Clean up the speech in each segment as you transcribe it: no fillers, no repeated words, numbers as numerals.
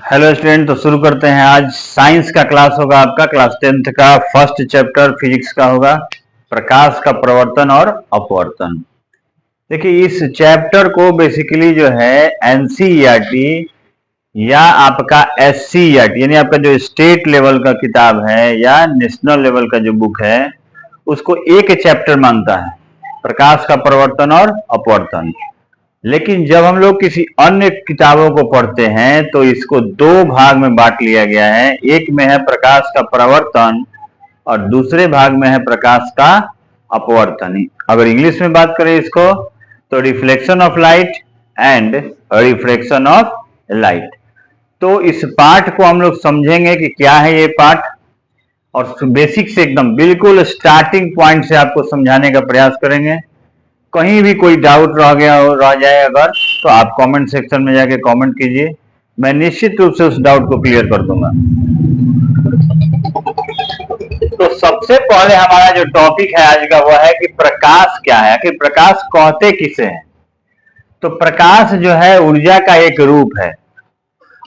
Hello student, तो शुरू करते हैं। आज साइंस का क्लास होगा, आपका क्लास 10th का फर्स्ट चैप्टर फिजिक्स का होगा, प्रकाश का प्रवर्तन और अपवर्तन। देखिए, इस चैप्टर को बेसिकली जो है एनसीईआरटी या आपका एससीईआरटी यानी आपका जो स्टेट लेवल का किताब है या नेशनल लेवल का जो बुक है उसको एक चैप्टर मांगता है, प्रकाश का प्रवर्तन और अपवर्तन। लेकिन जब हम लोग किसी अन्य किताबों को पढ़ते हैं तो इसको दो भाग में बांट लिया गया है। एक में है प्रकाश का प्रवर्तन और दूसरे भाग में है प्रकाश का अपवर्तन। अगर इंग्लिश में बात करें इसको तो reflection of light and refraction of light. तो इस पाठ को हम लोग समझेंगे कि क्या है ये पाठ, और बेसिक से एकदम बिल्कुल स्टार्टिंग पॉइंट से आपको समझाने का प्रयास करेंगे। कहीं भी कोई डाउट रह जाए अगर, तो आप कमेंट सेक्शन में जाके कमेंट कीजिए, मैं निश्चित रूप से उस डाउट को क्लियर कर दूंगा। तो सबसे पहले हमारा जो टॉपिक है आज का वो है कि प्रकाश क्या है, कि प्रकाश कहते किसे हैं। तो प्रकाश जो है ऊर्जा का एक रूप है।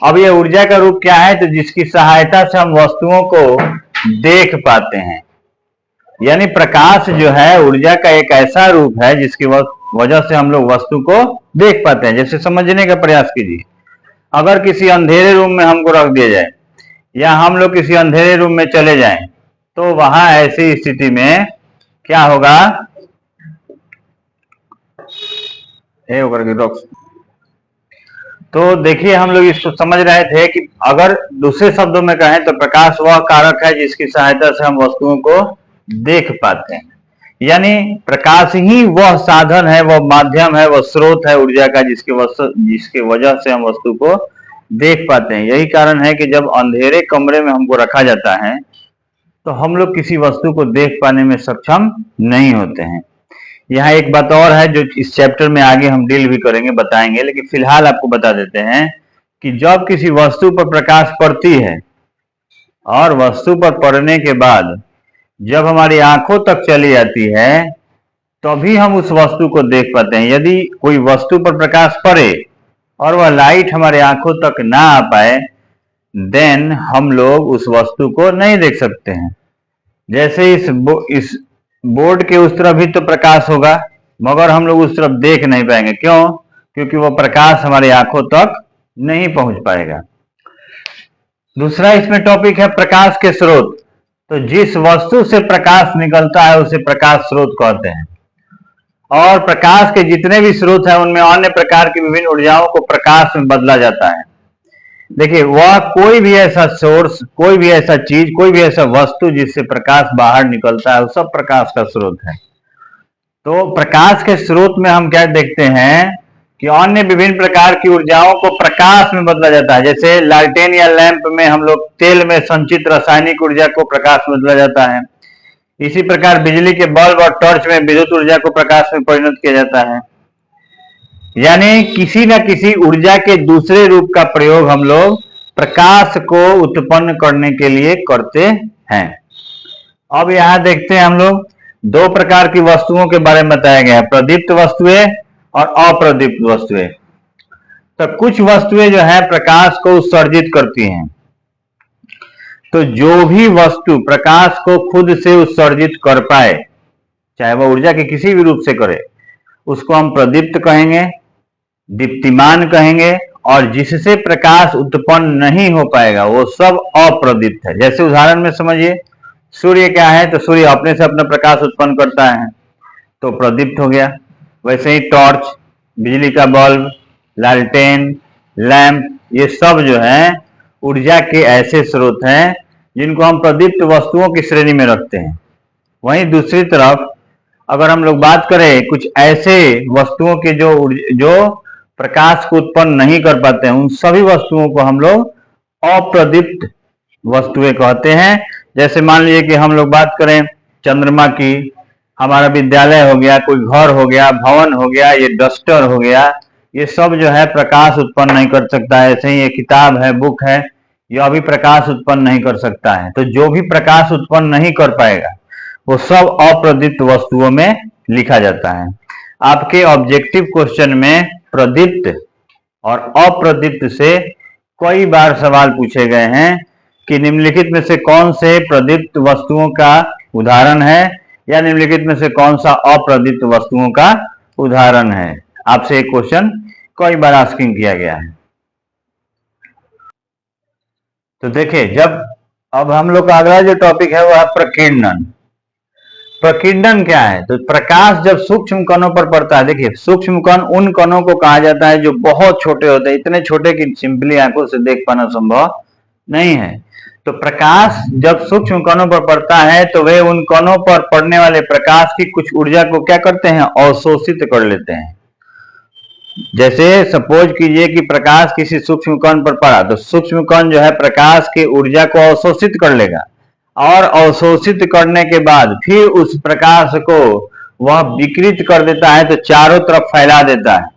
अब ये ऊर्जा का रूप क्या है, तो जिसकी सहायता से हम वस्तुओं को देख पाते हैं। यानी प्रकाश जो है ऊर्जा का एक ऐसा रूप है जिसकी वजह से हम लोग वस्तु को देख पाते हैं। जैसे समझने का प्रयास कीजिए, अगर किसी अंधेरे रूम में हमको रख दिया जाए या हम लोग किसी अंधेरे रूम में चले जाएं तो वहां ऐसी स्थिति में क्या होगा, तो देखिए हम लोग इसको समझ रहे थे कि अगर दूसरे शब्दों में कहें तो प्रकाश वह कारक है जिसकी सहायता से हम वस्तुओं को देख पाते हैं। यानी प्रकाश ही वह साधन है, वह माध्यम है, वह स्रोत है ऊर्जा का जिसके वजह से हम वस्तु को देख पाते हैं। यही कारण है कि जब अंधेरे कमरे में हमको रखा जाता है तो हम लोग किसी वस्तु को देख पाने में सक्षम नहीं होते हैं। यहाँ एक बात और है जो इस चैप्टर में आगे हम डील भी करेंगे, बताएंगे, लेकिन फिलहाल आपको बता देते हैं कि जब किसी वस्तु पर प्रकाश पड़ती है और वस्तु पर पड़ने के बाद जब हमारी आंखों तक चली जाती है तभी हम उस वस्तु को देख पाते हैं। यदि कोई वस्तु पर प्रकाश पड़े और वह लाइट हमारे आंखों तक ना आ पाए देन हम लोग उस वस्तु को नहीं देख सकते हैं। जैसे इस बोर्ड के उस तरफ भी तो प्रकाश होगा मगर हम लोग उस तरफ देख नहीं पाएंगे। क्यों? क्योंकि वह प्रकाश हमारी आंखों तक नहीं पहुंच पाएगा। दूसरा इसमें टॉपिक है प्रकाश के स्रोत। तो जिस वस्तु से प्रकाश निकलता है उसे प्रकाश स्रोत कहते हैं, और प्रकाश के जितने भी स्रोत हैं उनमें अन्य प्रकार की विभिन्न ऊर्जाओं को प्रकाश में बदला जाता है। देखिए, वह कोई भी ऐसा सोर्स, कोई भी ऐसा चीज, कोई भी ऐसा वस्तु जिससे प्रकाश बाहर निकलता है वो सब प्रकाश का स्रोत है। तो प्रकाश के स्रोत में हम क्या देखते हैं कि अन्य विभिन्न प्रकार की ऊर्जाओं को प्रकाश में बदला जाता है। जैसे लालटेन या लैंप में हम लोग तेल में संचित रासायनिक ऊर्जा को प्रकाश में बदला जाता है। इसी प्रकार बिजली के बल्ब और टॉर्च में विद्युत ऊर्जा को प्रकाश में परिणत किया जाता है। यानी किसी न किसी ऊर्जा के दूसरे रूप का प्रयोग हम लोग प्रकाश को उत्पन्न करने के लिए करते हैं। अब यहां देखते हैं हम लोग दो प्रकार की वस्तुओं के बारे में बताया गया है, प्रदीप्त वस्तुएं और अप्रदीप्त वस्तुएं। तो कुछ वस्तुएं जो है प्रकाश को उत्सर्जित करती हैं। तो जो भी वस्तु प्रकाश को खुद से उत्सर्जित कर पाए, चाहे वह ऊर्जा के किसी भी रूप से करे, उसको हम प्रदीप्त कहेंगे, दीप्तिमान कहेंगे, और जिससे प्रकाश उत्पन्न नहीं हो पाएगा वो सब अप्रदीप्त है। जैसे उदाहरण में समझिए, सूर्य क्या है, तो सूर्य अपने से अपना प्रकाश उत्पन्न करता है तो प्रदीप्त हो गया। वैसे ही टॉर्च, बिजली का बल्ब, लालटेन, लैंप, ये सब जो है ऊर्जा के ऐसे स्रोत हैं जिनको हम प्रदीप्त वस्तुओं की श्रेणी में रखते हैं। वहीं दूसरी तरफ अगर हम लोग बात करें कुछ ऐसे वस्तुओं के जो प्रकाश को उत्पन्न नहीं कर पाते हैं, उन सभी वस्तुओं को हम लोग अप्रदीप्त वस्तुएं कहते हैं। जैसे मान लीजिए कि हम लोग बात करें चंद्रमा की, हमारा विद्यालय हो गया, कोई घर हो गया, भवन हो गया, ये डस्टर हो गया, ये सब जो है प्रकाश उत्पन्न नहीं कर सकता है। ऐसे ही ये किताब है, बुक है, यह भी प्रकाश उत्पन्न नहीं कर सकता है। तो जो भी प्रकाश उत्पन्न नहीं कर पाएगा वो सब अप्रदीप्त वस्तुओं में लिखा जाता है। आपके ऑब्जेक्टिव क्वेश्चन में प्रदीप्त और अप्रदीप्त से कई बार सवाल पूछे गए हैं कि निम्नलिखित में से कौन से प्रदीप्त वस्तुओं का उदाहरण है या निम्नलिखित में से कौन सा अप्रदीप्त वस्तुओं का उदाहरण है। आपसे एक क्वेश्चन कई बार आस्किंग किया गया है। तो देखिए, जब अब हम लोग का अगला जो टॉपिक है वो है प्रकीर्णन। प्रकीर्णन क्या है? तो प्रकाश जब सूक्ष्म कणों पर पड़ता है, देखिए सूक्ष्म कण उन कणों को कहा जाता है जो बहुत छोटे होते हैं, इतने छोटे कि सिंपली आंखों से देख पाना संभव नहीं है। तो प्रकाश जब सूक्ष्म कणों पर पड़ता है तो वे उन कणों पर पड़ने वाले प्रकाश की कुछ ऊर्जा को क्या करते हैं? अवशोषित कर लेते हैं। जैसे सपोज कीजिए कि प्रकाश किसी सूक्ष्म कण पर पड़ा, तो सूक्ष्म कण जो है प्रकाश की ऊर्जा को अवशोषित कर लेगा और अवशोषित करने के बाद फिर उस प्रकाश को वह विकृत कर देता है, तो चारों तरफ फैला देता है।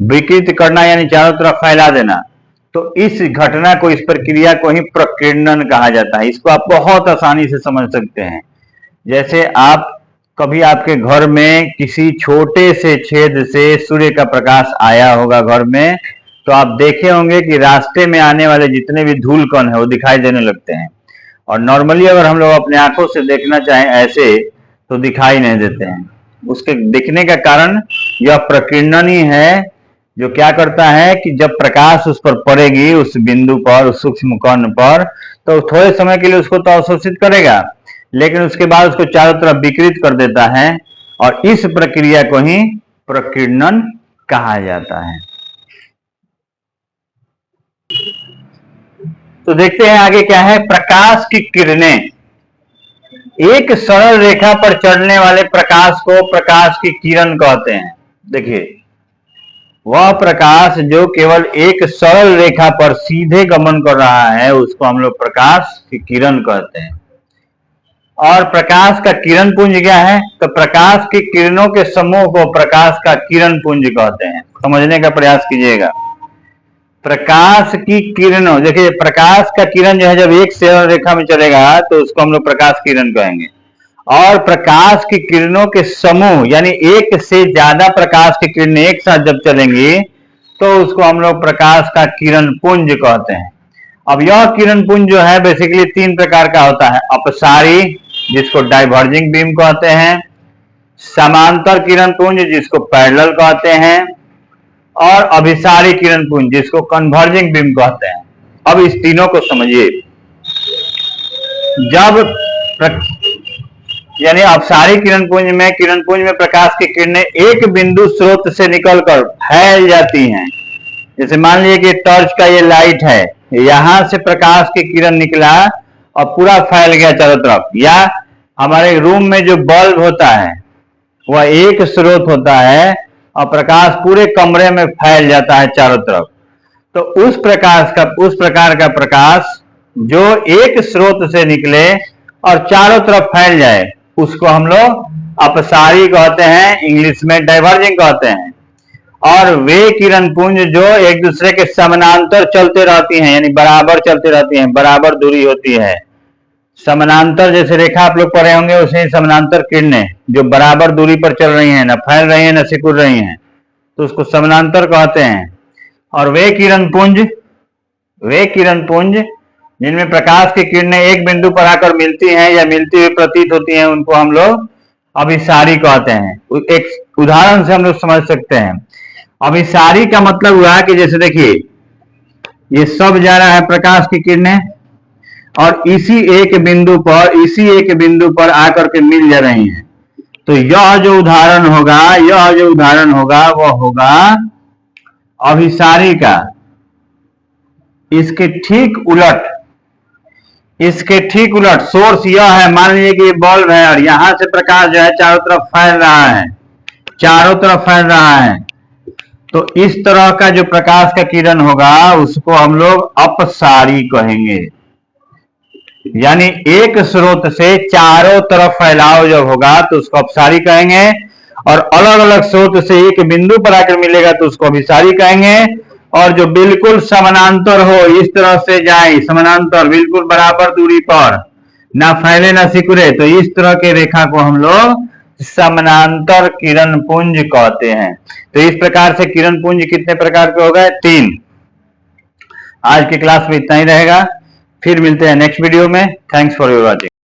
विकृत करना यानी चारों तरफ फैला देना। तो इस घटना को, इस प्रक्रिया को ही प्रकीर्णन कहा जाता है। इसको आप बहुत आसानी से समझ सकते हैं। जैसे आप कभी आपके घर में किसी छोटे से छेद से सूर्य का प्रकाश आया होगा घर में, तो आप देखे होंगे कि रास्ते में आने वाले जितने भी धूल कण है वो दिखाई देने लगते हैं। और नॉर्मली अगर हम लोग अपने आंखों से देखना चाहें ऐसे, तो दिखाई नहीं देते हैं। उसके दिखने का कारण यह प्रकीर्णन ही है, जो क्या करता है कि जब प्रकाश उस पर पड़ेगी, उस बिंदु पर, उस सूक्ष्म कण पर, तो थोड़े समय के लिए उसको तो अवशोषित करेगा, लेकिन उसके बाद उसको चारों तरफ विकृत कर देता है। और इस प्रक्रिया को ही प्रकीर्णन कहा जाता है। तो देखते हैं आगे क्या है। प्रकाश की किरणें, एक सरल रेखा पर चढ़ने वाले प्रकाश को प्रकाश की किरण कहते हैं। देखिए, वह प्रकाश जो केवल एक सरल रेखा पर सीधे गमन कर रहा है उसको हम लोग प्रकाश की किरण कहते हैं। और प्रकाश का किरण पुंज क्या है? तो प्रकाश की किरणों के समूह को प्रकाश का किरण पुंज कहते हैं। समझने का प्रयास कीजिएगा। प्रकाश की किरणों, देखिए प्रकाश का किरण जो है जब एक सरल रेखा में चलेगा तो उसको हम लोग प्रकाश किरण कहेंगे। और प्रकाश की किरणों के समूह यानी एक से ज्यादा प्रकाश की किरणें एक साथ जब चलेंगी तो उसको हम लोग प्रकाश का किरण पुंज कहते हैं। अब यह किरण पुंज जो है बेसिकली तीन प्रकार का होता है। अपसारी, जिसको डाइवर्जिंग बीम कहते हैं, समांतर किरण पुंज जिसको पैरेलल कहते हैं, और अभिसारी किरण पुंज जिसको कन्वर्जिंग बीम कहते हैं। अब इस तीनों को समझिए। जब यानी अपसारी किरण पुंज में प्रकाश की किरणें एक बिंदु स्रोत से निकलकर फैल जाती हैं। जैसे मान लीजिए कि टॉर्च का ये लाइट है, यहां से प्रकाश की किरण निकला और पूरा फैल गया चारों तरफ। या हमारे रूम में जो बल्ब होता है वह एक स्रोत होता है और प्रकाश पूरे कमरे में फैल जाता है चारों तरफ। तो उस प्रकार का प्रकाश जो एक स्रोत से निकले और चारों तरफ फैल जाए उसको हम लोग अपसारी कहते हैं, इंग्लिश में डाइवर्जिंग कहते हैं। और वे किरण पुंज जो एक दूसरे के समानांतर चलते रहती हैं, यानी बराबर चलते रहती हैं, बराबर दूरी होती है। समानांतर जैसे रेखा आप लोग पढ़े होंगे, उसे समानांतर किरणें जो बराबर दूरी पर चल रही हैं, न फैल रही हैं न सिकुड़ रही हैं, तो उसको समानांतर कहते हैं। और वे किरण पुंज जिनमें प्रकाश की किरणें एक बिंदु पर आकर मिलती हैं या मिलती हुई प्रतीत होती हैं, उनको हम लोग अभिसारी कहते हैं। एक उदाहरण से हम लोग समझ सकते हैं। अभिसारी का मतलब हुआ कि जैसे देखिए ये सब जा रहा है प्रकाश की किरणें और इसी एक बिंदु पर आकर के मिल जा रही हैं। तो यह जो उदाहरण होगा वह होगा अभिसारी का। इसके ठीक उलट सोर्स यह है। मान लीजिए कि ये बल्ब है और यहां से प्रकाश जो है चारों तरफ फैल रहा है, तो इस तरह का जो प्रकाश का किरण होगा उसको हम लोग अपसारी कहेंगे। यानी एक स्रोत से चारों तरफ फैलाव जब होगा तो उसको अपसारी कहेंगे, और अलग अलग स्रोत से एक बिंदु पर आकर मिलेगा तो उसको अभिसारी कहेंगे। और जो बिल्कुल समानांतर हो, इस तरह से जाए समानांतर, बिल्कुल बराबर दूरी पर, ना फैले ना सिकुड़े, तो इस तरह के रेखा को हम लोग समानांतर किरण पुंज कहते हैं। तो इस प्रकार से किरण पुंज कितने प्रकार के हो गए? तीन। आज की क्लास में इतना ही रहेगा, फिर मिलते हैं नेक्स्ट वीडियो में। Thanks for your watching.